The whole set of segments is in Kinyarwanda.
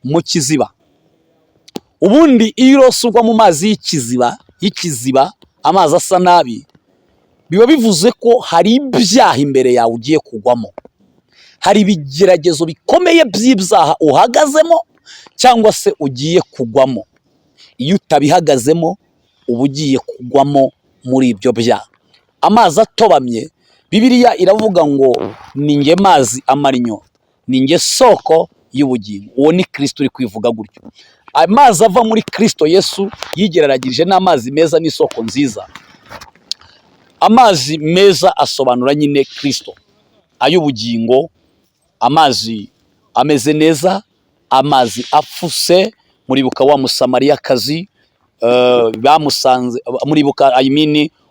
mu kiziba. Ubundi iyo urose ugwa mu mazi y'ikiziba amazi asa nabi, biba bivuze ko hari ibyaha imbere yawe ugiye kugwamo, hari ibigeragezo bikomeye by'ibyaha uhagazemo cyangwa se ugiye kugwamo. Iyo utabihagazemo uba ugiye kugwamo muri ibyo byaha. Amazi atobamye, Bibiliya iravuga ngo ni nge mazi amara inyota, ni nge soko y'ubugingo. Uwo ni Kristo uri kwivuga gutyo. Amazi ava muri Kristo Yesu yigereragije n'amazi meza n'isoko nziza. Amazi meza asobanura nyine Kristo, ay'ubugingo, amazi ameze neza, amazi afuse. Muribuka wa Musamariyakazi bamusanze, muribuka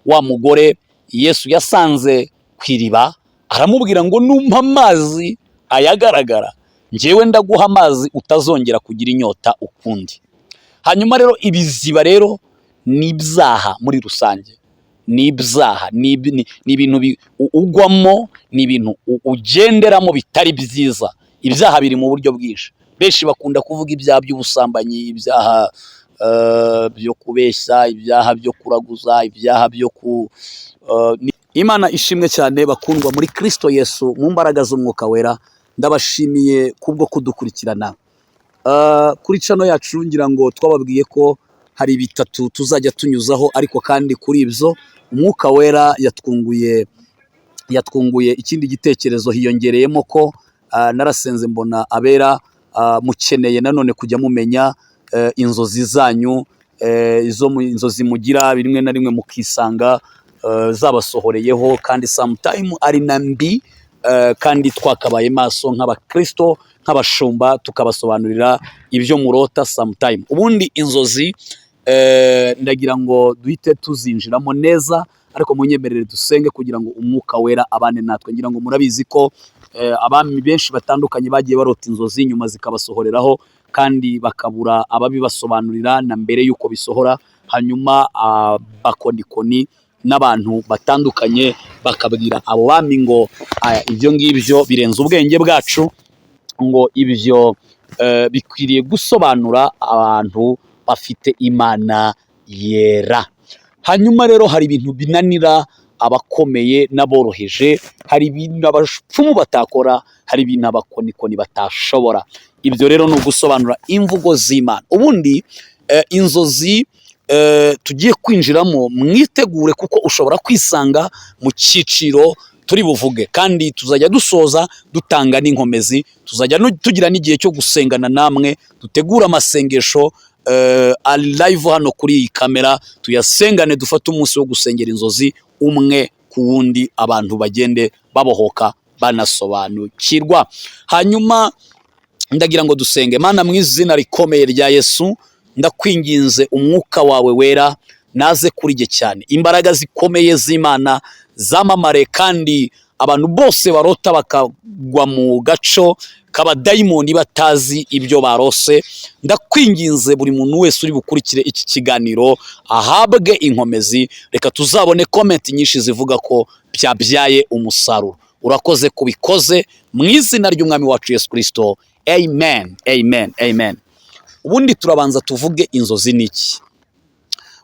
wa mugore Yesu yasanze ku iriba, aramubwira ngo numpa amazi ayagaragara, njyewe ndaguha amazi utazongera kugira inyota ukundi. Hanyuma rero ibiziba rero ni ibyaha muri rusange, ni ibyaha, ni ibintu ugwamo, ni ibintu ugenderamo bitari byiza. Ibyaha biri mu buryo bwinshi. Benshi bakunda kuvuga ibyaha by'ubusambanyi, ibyaha byo kubeshya, ibyaha byo kuraguza, ibyaha byo Imana ishimwe cyane bakundwa muri Kristo Yesu mu mbaraga z'Umwuka Wera. Ndabashimiye kubwo kudukurikirana kuri channel yacu. Ngira ngo twababwiye ko hari bitatu tuzajya tunyuzaho, ariko kandi kuri ibyo Umwuka Wera yatwunguye ikindi gitekerezo. Hiyongereyemo ko narasenze mbona abera mukeneye nanone kujya mumenya inzozi zanyu, inzozi mugira rimwe na rimwe mukisanga zabasohoreyeho, kandi sometime ari na mbi, kandi twakabaye maso nk'abakristo, nk'abashumba, tukabasobanurira ibyo murota sometime. Ubundi inzozi ndagira ngo duhite tuzinjiramo neza, ariko munyemerere dusenge kugira ngo Umwuka Wera abane natwe. Ngira ngo murabizi ko abami benshi batandukanye bagiye barota inzozi nyuma zikabasohoreraho, kandi bakabura ababibasobanurira na mbere yuko bisohora. Hanyuma abakonikoni n'abantu batandukanye bakabwira abo bami ngo ibyo ngibyo birenze ubwenge bwacu, ngo ibyo bikwiriye gusobanura abantu bafite Imana yera. Hanyuma rero hari ibintu binanira abakomeye n'aboroheje, hari ibintu abapfumu batakora, hari ibintu abakonikoni batashobora. Ibyo rero ni ugusobanura imvugo z'Imana. Ubundi inzozi tugiye kwinjiramo, mwitegure kuko ushobora kwisanga mu cyiciro turi buvuge, kandi tuzajya dusoza dutanga n'inkomezi. Tuzajya tugira n'igihe cyo gusengana namwe, dutegura amasengesho live hano kuri iyi kamera, tuyasengane, dufate umunsi wo gusengera inzozi umwe ku wundi, abantu bagende babohoka banasobanukirwa. Hanyuma ndagira ngo dusenge. Mana, mu izina rikomeye rya Yesu, ndakwinginze Umwuka wawe wera naze kuri jye cyane, imbaraga zikomeye z'Imana zamamare, kandi abantu bose barota bakagwa mu gaco k'abadayimoni batazi ibyo barose. Ndakwinginze buri muntu wese uri bukurikire iki kiganiro ahabwe inkomezi. Reka tuzabone comment nyinshi zivuga ko byabyaye umusaruro. Urakoze kubikoze mu izina ry'Umwami wacu Yesu Kristo. Amen, amen, amen. Ubundi turabanza tuvuge inzozi niki.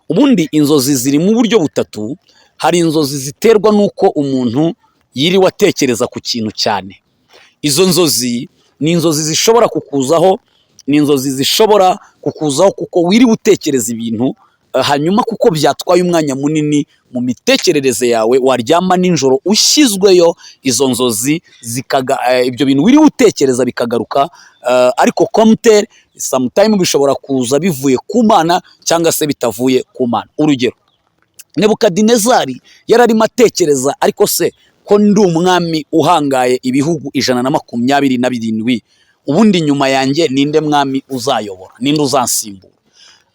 Ubundi inzozi ziri mu buryo butatu. Hari inzozi ziterwa nuko umuntu yiriwe atekereza ku kintu cyane. Izo nzozi ni inzozi zishobora kukuzaho, kuko wiriwe utekereza ibintu, hanyuma kuko byatwaye umwanya munini mu mitekerereze yawe, waryama ninjoro ushyizweyo izo nzozi ibyo bintu wiriwe utekereza bikagaruka, ariko komtere sometime bishobora kuza bivuye ku Mana cyangwa se bitavuye ku Mana. Urugero, Nebukadinezari yararimo atekereza, ariko se ko ndi umwami uhangaye ibihugu 127, ubundi nyuma yanjye ninde mwami uzayobora, ninde uzansimbura?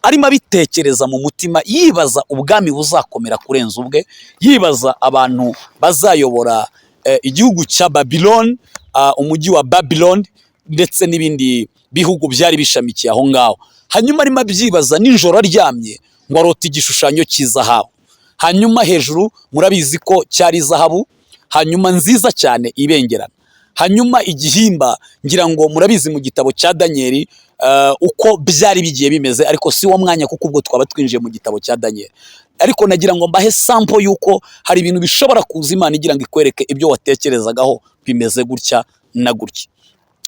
Arimo abitekereza mu mutima, yibaza ubwami buzakomera kurenza ubwe, yibaza abantu bazayobora igihugu cya Babylon, umujyi wa Babylon, ndetse n'ibindi bihugu byari bishamikiye aho ngaho. Hanyuma arimo abyibaza ninjoro aryamye, ngo arota igishushanyo cy'izahabu. Hanyuma hejuru murabizi ko cyari izahabu, hanyuma nziza cyane ibengerana. hanyuma igihimba ngira ngo murabizi mu gitabo cya Daniel uko byari bigiye bimeze, ariko si wo mwanya kuko ubwo twaba twinjiye mu gitabo cya Daniel. Ariko nagira ngo mbahe sample yuko hari ibintu bishobora kuza Imana igira ngo ikwereke ibyo watekerezagaho bimeze gutya na gutya.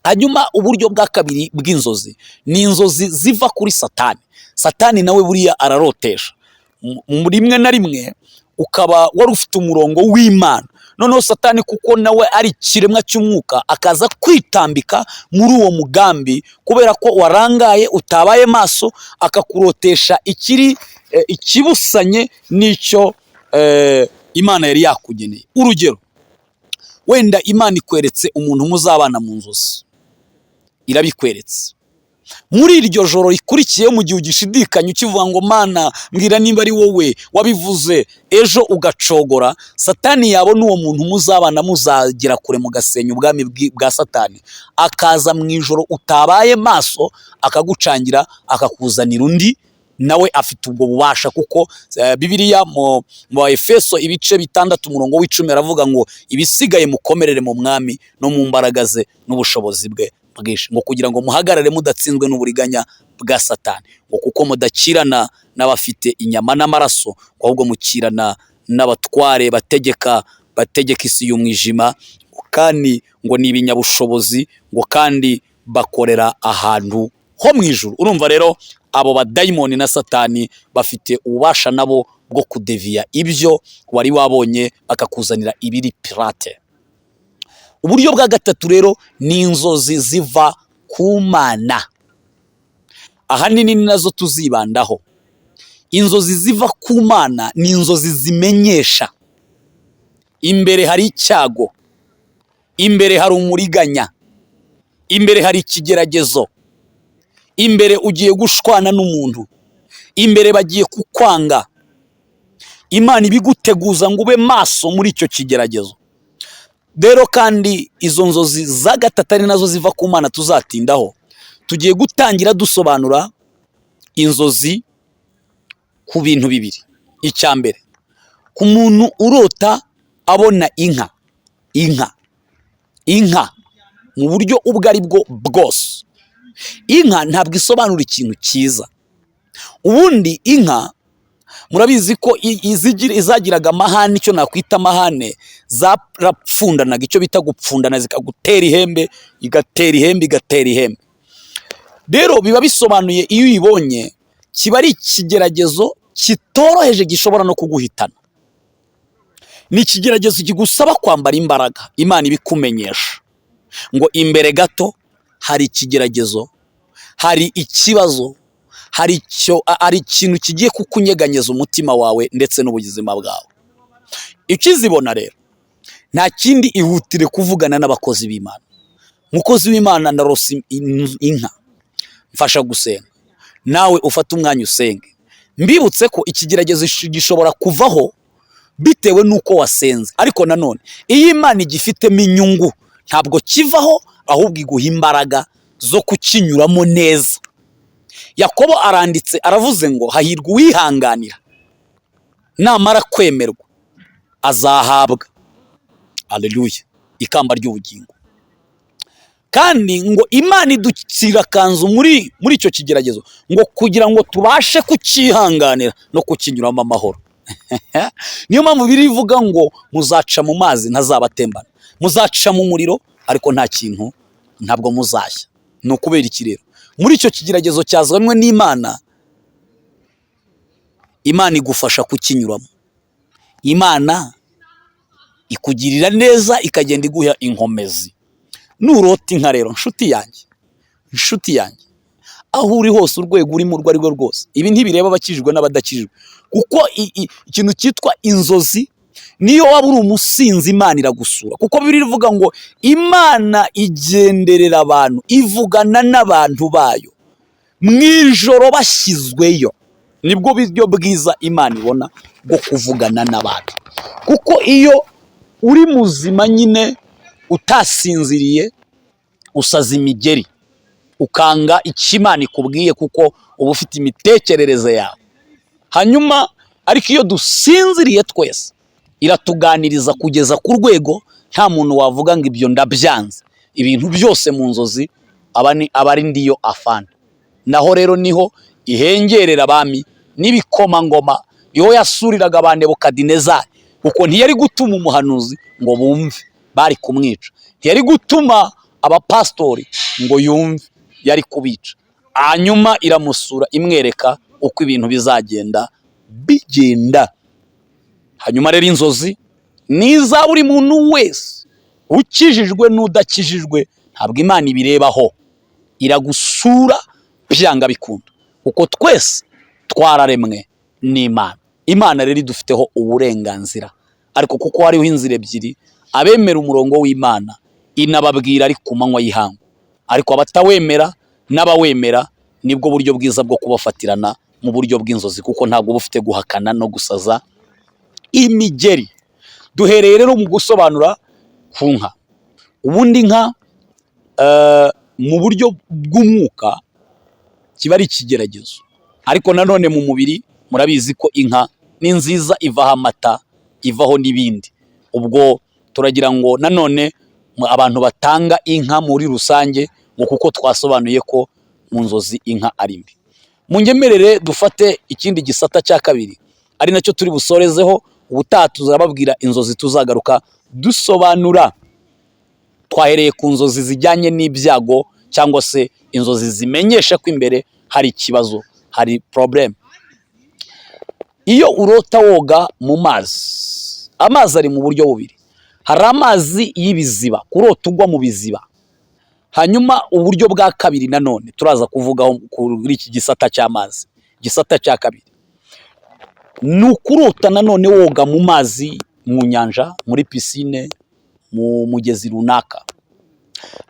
Hanyuma uburyo bwa kabiri bw'inzozi ni inzozi ziva kuri Satani. Satani nawe buriya ararotesha rimwe na rimwe, ukaba wari ufite umurongo w'Imana, noneho Satani kuko nawe ari ikiremwa cy'umwuka akaza kwitambika muri uwo mugambi, kubera ko warangaye utabaye maso, akakurotesha ikibusanye n'icyo Imana yari yakugeneye. Urugero, wenda Imana ikweretse umuntu muzabana mu nzozi, irabikweretse muri iryo joro rikurikiye, mu gihe ugishidikanya ukivuga ngo Mana mbwira nimba ari wowe wabivuze, ejo ugacogora, Satani yabona uwo muntu muzabana muzagera kure mugasenya ubwami bwa Satani, akaza mu ijoro utabaye maso, akagucangira akakuzanira undi nawe afite ubwo bubasha, kuko Bibiliya mu Efeso ibice 6:10 aravuga ngo ibisigaye mukomerere mu mwami no mu mbaraga ze n'ubushobozi bwe bwinshi, ngo kugira ngo muhagarare mudatsinzwe n'uburiganya bwa Satani, ngo kuko mudakirana n'abafite inyama n'amaraso, ahubwo mukirana n'abatware bategeka isi y'umwijima, kandi ngo ni ibinyabushobozi, ngo kandi bakorera ahantu ho mu ijuru. Urumva rero abo badayimoni na Satani bafite ububasha nabo bwo kudeviya ibyo wari wabonye, bakakuzanira ibiri pirate. Uburyo bwa gatatu rero ni inzozi ziva ku Mana. Ahanini ni nazo tuzibandaho. Inzozi ziva ku Mana ni inzozi zimenyesha imbere hari icyago, imbere hari umuriganya, imbere hari ikigeragezo, imbere ugiye gushwana n'umuntu, imbere bagiye kukwanga. Imana ibiguteguza ngo ube maso muri icyo kigeragezo. Rero kandi izo nzozi za gatatu ari nazo ziva ku Mana tuzatindaho. Tugiye gutangira dusobanura inzozi ku bintu bibiri. Icya mbere, ku muntu urota abona inka mu buryo ubwo ari bwo bwose. Inka ntabwo isobanura ikintu cyiza. Ubundi inka murabizi ko izagiraga amahane, icyo nakwita amahane, zarapfundanaga, icyo bita gupfundana, zikagutera ihembe, igatera ihembe. Rero biba bisobanuye iyo uyibonye kiba ari ikigeragezo kitoroheje gishobora no kuguhitana. Ni ikigeragezo kigusaba kwambara imbaraga. Imana ibikumenyesha ngo imbere gato hari ikigeragezo, hari ikibazo, hari ikintu kigiye kukunyeganyeza umutima wawe ndetse n'ubuzima bwawe. Ikizibona rero nta kindi, ihutire kuvugana n'abakozi b'Imana. Mukozi w'Imana narose inka, mfasha gusenga, nawe ufata umwanya usenge. Mbibutse ko ikigeragezo gishobora kuvaho bitewe n'uko wasenze, ariko nanone iyo Imana igifitemo inyungu ntabwo kivaho, ahubwo iguha imbaraga zo kukinyuramo neza. Yakobo aranditse aravuze ngo hahirwa uwihanganira, namara kwemerwa azahabwa, haleluya, ikamba ry'ubugingo. Kandi ngo Imana idukira kanzu muri icyo kigeragezo, ngo kugira ngo tubashe kukihanganira no kukinyuramo amahoro. Niyo mpamvu birivuga ngo muzaca mu mazi ntazabatembana, muzaca mu muriro ariko ntabwo muzashya. Ni ukubera iki rero? Muri icyo kigeragezo cyazanwe n'Imana, Imana igufasha kukinyuramo. Imana ikugirira neza, ikagenda iguha inkomezi. Nurota inka rero, nshuti yanjye, aho uri hose, urwego urimo urwo ari rwo rwose, ibi ntibireba abakijijwe n'abadakijijwe, kuko ikintu cyitwa inzozi, niyo waba uri umusinzi Imana iragusura, kuko Bibiliya ivuga ngo Imana igenderera abantu, ivugana n'abantu bayo mu ijoro bashyizweyo. Nibwo buryo bwiza Imana ibona bwo kuvugana n'abantu, kuko iyo uri muzima nyine utasinziriye, usaza imigeri, ukanga icyo Imana ikubwiye, kuko uba ufite imitekerereze yawe. Hanyuma ariko iyo dusinziriye twese, iratuganiriza kugeza ku rwego nta muntu wavuga ngo ibyo ndabyanze. Ibintu byose mu nzozi aba ari ndiyo afana. Naho rero niho ihengerera abami n'ibikomangoma, niho yasuriraga ba Nebukadinezari, kuko ntiyari gutuma umuhanuzi ngo bumve, bari kumwica. Ntiyari gutuma abapasitori ngo yumve, yari kubica. Hanyuma iramusura imwereka uko ibintu bizagenda bigenda. Hanyuma rero inzozi niza buri muntu wese, ukijijwe n'udakijijwe, ntabwo Imana ibirebaho, iragusura byanga bikunda, kuko twese twararemwe n'Imana. Imana rero idufiteho uburenganzira, ariko kuko hariho inzira ebyiri, abemera umurongo w'Imana inababwira ari ku manywa y'ihangu, ariko abatawemera n'abawemera nibwo buryo bwiza bwo kubafatirana mu buryo bw'inzozi, kuko ntabwo bufite guhakana no gusaza imigeri. Duhereye rero mu gusobanura ku nka. Ubundi inka mu buryo bw'umwuka kiba ari ikigeragezo, ariko nanone mu mubiri murabizi ko inka ni nziza, ivaho amata, ivaho n'ibindi. Ubwo turagira ngo nanone abantu batanga inka muri rusange, ngo kuko twasobanuye ko mu nzozi inka ari mbi. Munyemerere dufate ikindi gisata cya kabiri, ari nacyo turi busorezeho. Ubutaha tuzababwira inzozi tuzagaruka dusobanura. Twahereye ku nzozi zijyanye n'ibyago, cyangwa se inzozi zimenyesha ko imbere hari ikibazo, hari problem. Iyo urota woga mu mazi, amazi ari mu buryo bubiri. Hari amazi y'ibiziba, kurota ugwa mu biziba. Hanyuma uburyo bwa kabiri nanone turaza kuvugaho kuri iki gisata cy'amazi. Gisata cya kabiri ni ukurota nanone woga mu mazi, mu nyanja, muri pisine, mu mugezi runaka.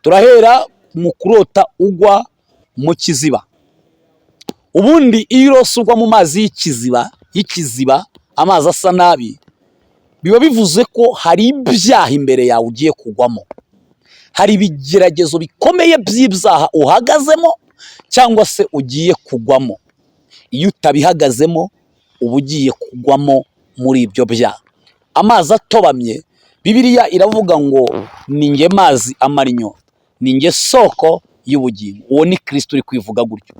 Turahera mu kurota ugwa mu kiziba. Ubundi iyo urose ugwa mu mazi y'ikiziba, amazi asa nabi, biba bivuze ko hari ibyaha imbere yawe ugiye kugwamo, hari ibigeragezo bikomeye by'ibyaha uhagazemo cyangwa se ugiye kugwamo. Iyo utabihagazemo uba ugiye kugwamo muri ibyo byaha. Amazi atobamye, Bibiliya iravuga ngo ni nge mazi amara inyota, ni nge soko y'ubugingo. Uwo ni Kristo uri kwivuga gutyo.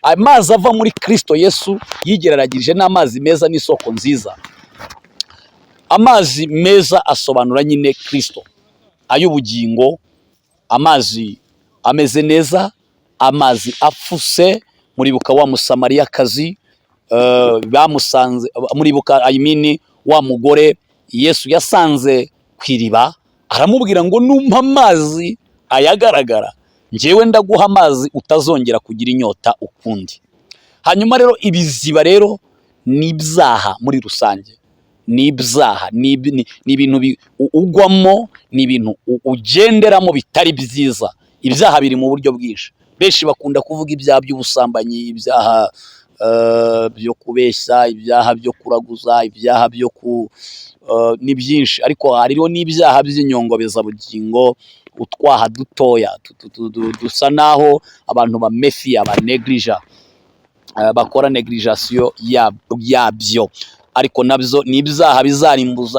Amazi ava muri Kristo Yesu yigereragije n'amazi meza n'isoko nziza. Amazi meza asobanura nyine Kristo, ay'ubugingo, amazi ameze neza, amazi afuse. Muribuka wa Musamariyakazi bamusanze, muribuka wa mugore Yesu yasanze ku iriba, aramubwira ngo numpa amazi ayagaragara, njyewe ndaguha amazi utazongera kugira inyota ukundi. Hanyuma rero ibiziba rero ni ibyaha muri rusange, ni ibyaha, ni ibintu ugwamo, ni ibintu ugenderamo bitari byiza. Ibyaha biri mu buryo bwinshi. Benshi bakunda kuvuga ibyaha by'ubusambanyi, ibyaha byo kubeshya, ibyaha byo kuraguza, ibyaha byo ni byinshi, ariko hariho n'ibyaha by'inyongobezabugingo, utwaha dutoya dusa naho abantu bamefiya, abanegrija, bakora negrijasiyo yabyo, ariko nabyo ni ibyaha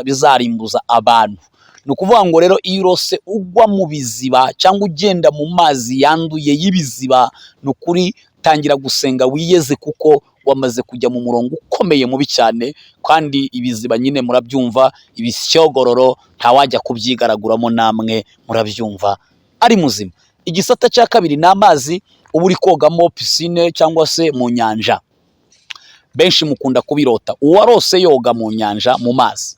bizarimbuza abantu. Ni ukuvuga ngo rero iyo urose ugwa mu biziba cyangwa ugenda mu mazi yanduye y'ibiziba, ni ukuri tangira gusenga wiyeze, kuko wamaze kujya mu murongo ukomeye mubi cyane. Kandi ibiziba nyine murabyumva, ibisyogororo ntawajya kubyigaraguramo, namwe murabyumva ari muzima. Igisata cya kabiri ni amazi uba uri kogamo, pisine cyangwa se mu nyanja. Benshi mukunda kubirota. Uwarose yoga mu nyanja, mu mazi,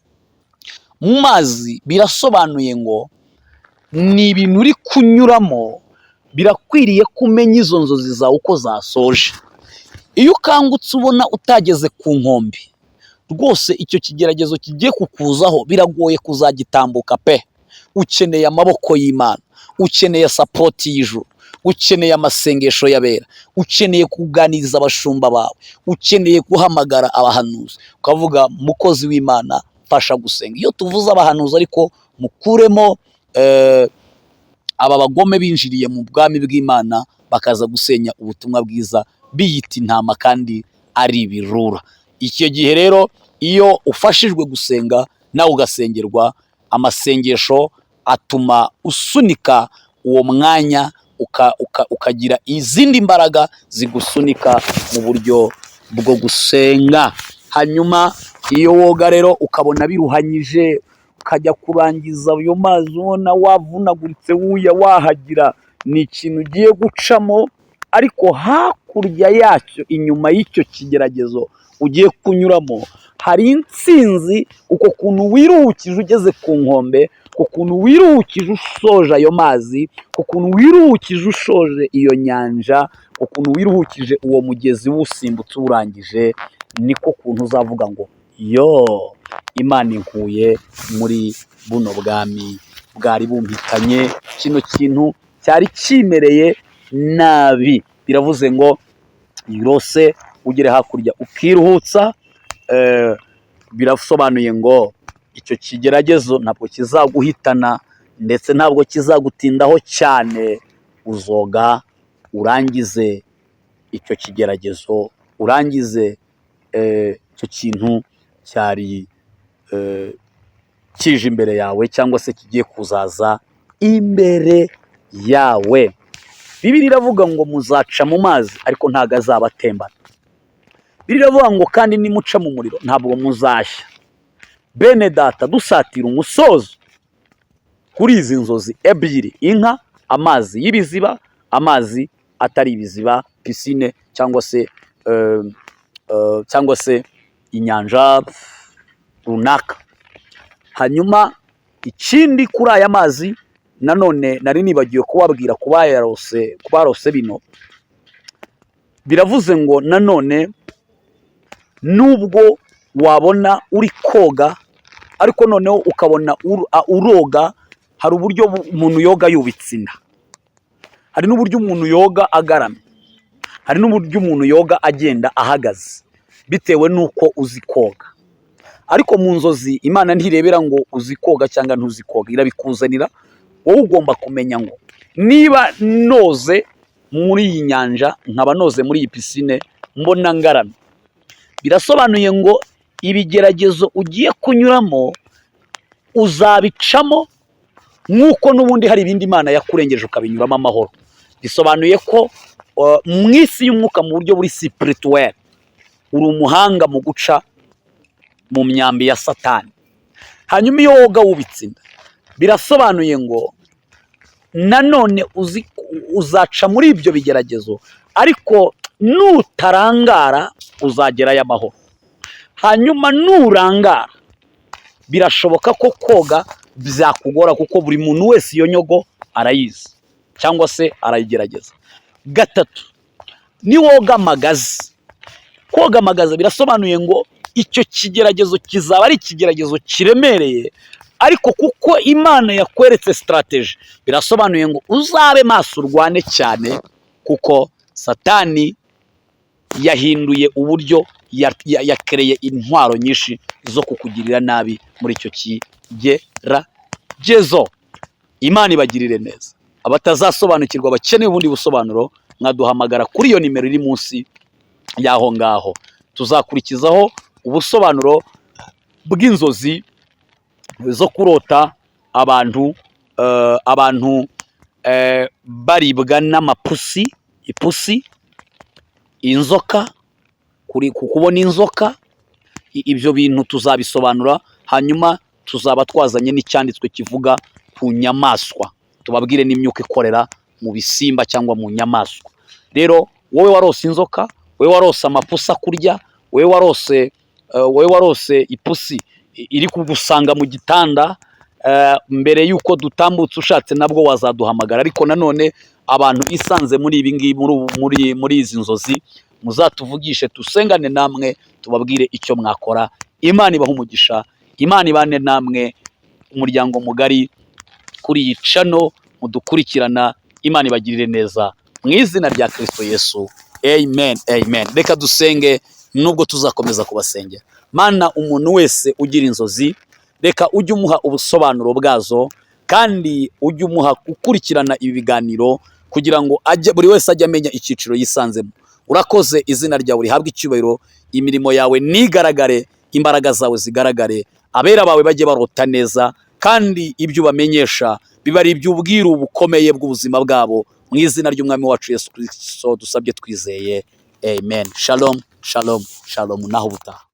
mu mazi birasobanuye ngo ni ibintu uri kunyuramo, birakwiriye kumenya izo nzozi zawe uko zasoje. Iyo ukangutse ubona utageze ku nkombe, rwose icyo kigeragezo kigiye kukuzaho biragoye kuzagitambuka pe. Ukeneye amaboko y'Imana, ukeneye sapoti y'ijuru, ukeneye amasengesho y'abera, ukeneye kuganiriza abashumba bawe, ukeneye guhamagara abahanuzi ukavuga mukozi w'Imana fasha gusenga. Iyo tuvuze abahanuzi ariko mukuremo aba bagome binjiriye mu bwami bw'Imana bakaza gusenya ubutumwa bwiza, biyita intama kandi ari ibirura. Icyo gihe rero iyo ufashijwe gusenga nawe ugasengerwa, amasengesho atuma usunika uwo mwanya ukagira izindi mbaraga zigusunika mu buryo bwo gusenga. Hanyuma iyo woga rero ukabona biruhanyije, ukajya kurangiza ayo mazi ubona wavunaguritse wahagira, ni ikintu ugiye gucamo, ariko hakurya yacyo, inyuma y'icyo kigeragezo ugiye kunyuramo, hari intsinzi. Uko kuntu wiruhukije ugeze ku nkombe, uko kuntu wiruhukije ushoje ayo mazi, uko kuntu wiruhukije ushoje iyo nyanja, uko kuntu wiruhukije uwo mugezi wusimbutse uwurangije, niko kuntu uzavuga ngo yo, Imana inkuye muri buno bwami bwari bumpitanye, kino kintu cyari kimereye nabi. Biravuze ngo yose ugere hakurya ukiruhutsa. Birasobanuye ngo icyo kigeragezo ntabwo kizaguhitana, ndetse ntabwo kizagutindaho cyane. Uzoga urangize icyo kigeragezo, urangize icyo kintu cyari kije imbere yawe, cyangwa se kigiye kuzaza imbere yawe. Bibiliya iravuga ngo muzaca mu mazi ariko ntabwo azaba atembana. Bibiliya iravuga ngo kandi nimuca mu muriro ntabwo muzashya. Bene data, dusatira umusozo kuri izi nzozi ebyiri: inka, amazi y'ibiziba, amazi atari ibiziba, pisine cyangwa se inyanja runaka. Hanyuma ikindi kuri aya mazi nanone nari nibagiwe kubabwira ku barose bino, biravuze ngo nanone nubwo wabona uri koga ariko noneho ukabona uroga, hari uburyo umuntu yoga yubitse inda, hari n'uburyo umuntu yoga agaramye, hari n'uburyo umuntu yoga agenda ahagaze, bitewe n'uko uzi koga. Ariko mu nzozi Imana ntirebera ngo uzi koga cyangwa ntuzi koga, irabikuzanira. Wowe ugomba kumenya ngo niba noze muri iyi nyanja, nkaba noze muri iyi pisine, mbona ngaramye, birasobanuye ngo ibigeragezo ugiye kunyuramo uzabicamo, nk'uko n'ubundi hari ibindi Imana yakurengeje ukabinyuramo amahoro. Bisobanuye ko mu isi y'umwuka, mu buryo buri spirituel, uri umuhanga mu guca mu myambi ya Satani. Hanyuma iyo woga wubitse inda, birasobanuye ngo nanone uzaca muri ibyo bigeragezo, ariko nutarangara uzagerayo amahoro. Hanyuma nurangara, birashoboka ko koga byakugora, kuko buri muntu wese iyo nyogo arayizi cyangwa se arayigerageza. Gatatu, ni woga amagazi. Koga amagazi birasobanuye ngo icyo kigeragezo kizaba ari ikigeragezo kiremereye, ariko kuko Imana yakweretse strategy, birasobanuye ngo uzabe maso urwane cyane, kuko Satani yahinduye uburyo, yakereye intwaro nyinshi zo kukugirira nabi muri icyo kigeragezo. Imana ibagirire neza. Abatazasobanukirwa bakeneye ubundi busobanuro, mwaduhamagara kuri iyo nimero iri munsi y'aho ngaho, tuzakurikizaho ubusobanuro bw'inzozi zo kurota abantu baribwa n'amapusi, ipusi, inzoka, kubona inzoka. Ibyo bintu tuzabisobanura, hanyuma tuzaba twazanye n'icyanditswe kivuga ku nyamaswa, tubabwire n'imyuka ikorera mu bisimba cyangwa mu nyamaswa. Rero wowe warose inzoka, wowe warose amapusi akurya, wowe warose ipusi iri kugusanga mu gitanda, mbere y'uko dutambutse ushatse nabwo wazaduhamagara. Ariko nanone abantu isanze muri ibi ngibi, muri izi nzozi, muzatuvugishe dusengane namwe, tubabwire icyo mwakora. Imana ibahe umugisha, Imana ibane namwe, umuryango mugari kuri iyi channel mudukurikirana. Imana ibagirire neza mu izina rya Kristo Yesu, amen, amen. Reka dusenge nubwo tuzakomeza kubasengera. Mana, umuntu wese ugira inzozi, reka ujye umuha ubusobanuro bwazo, kandi ujye umuha gukurikirana ibi biganiro, kugira ngo buri wese ajye amenya icyiciro yisanzemo. Urakoze, izina ryawe rihabwe icyubahiro, imirimo yawe nigaragare, imbaraga zawe zigaragare, abera bawe bajye barota neza, kandi ibyo ubamenyesha biba ari iby'ubwiru bukomeye bw'ubuzima bwabo, mu izina ry'umwami wacu Yesu Kristo dusabye twizeye, amen. Shalom, shalom, shalom, naho ubutaha.